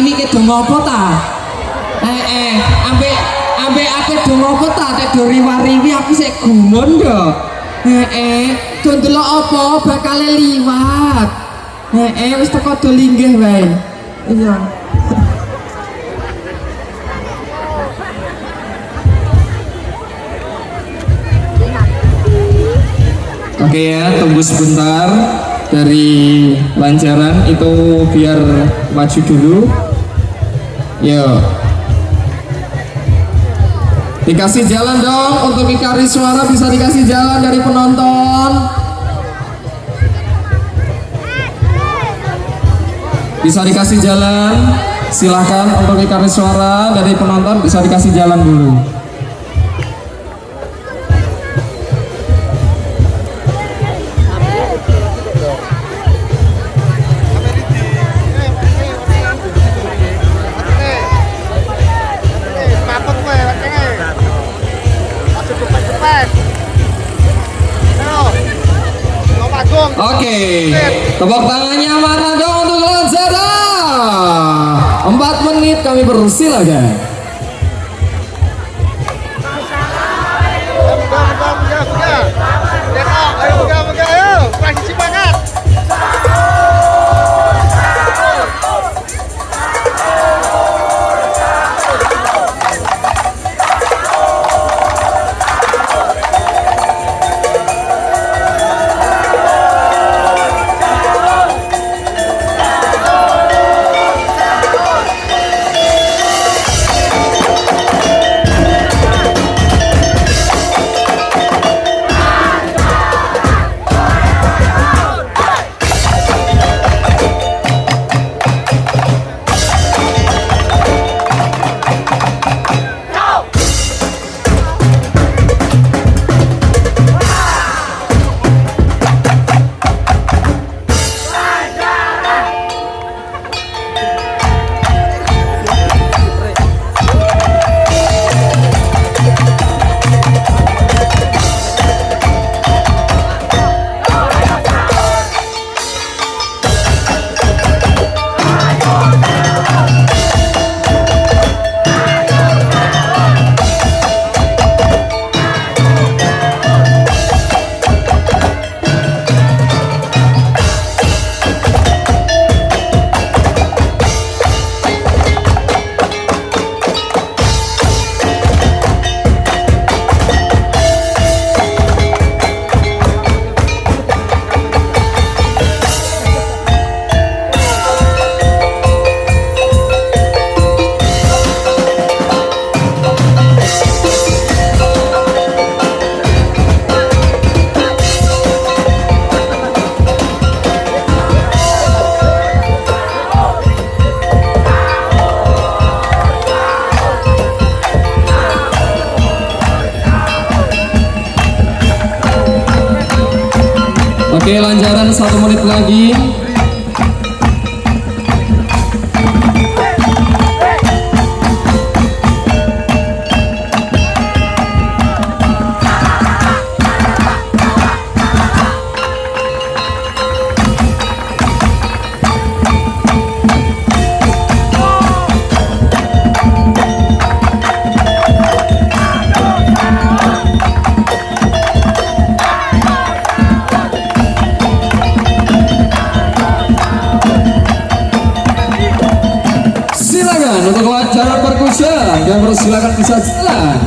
riwi ke do ngopo ta? Ambek ake do ngopo ta? Tek do riwi aku sik gumun yo. Do ndelok apa bakal liwat. Wis teko do linggih wae. Iya. Oke ya, tunggu sebentar dari lancaran itu biar maju dulu. Yo, dikasih jalan dong untuk Ikari Suara, bisa dikasih jalan dari penonton. Bisa dikasih jalan, silahkan untuk Ikari Suara dari penonton bisa dikasih jalan dulu. Oke, tepuk tangannya mana dong untuk Lazada. 4 menit kami persilakan. Oke, lancaran 1 menit lagi. Untuk acara perkusian yang silakan bisa jalan.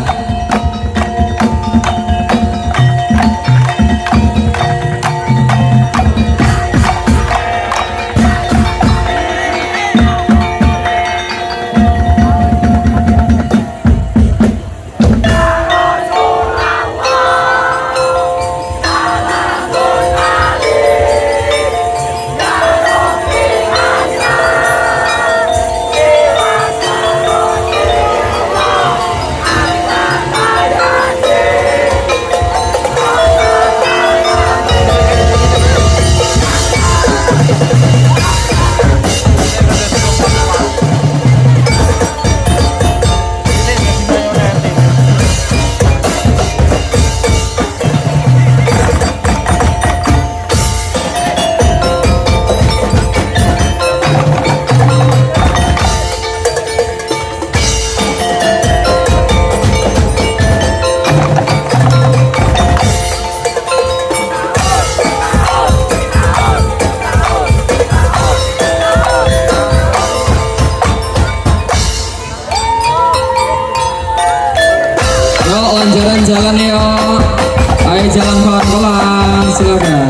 jalan yuk. Ayo jalan kawan-kawan, silakan.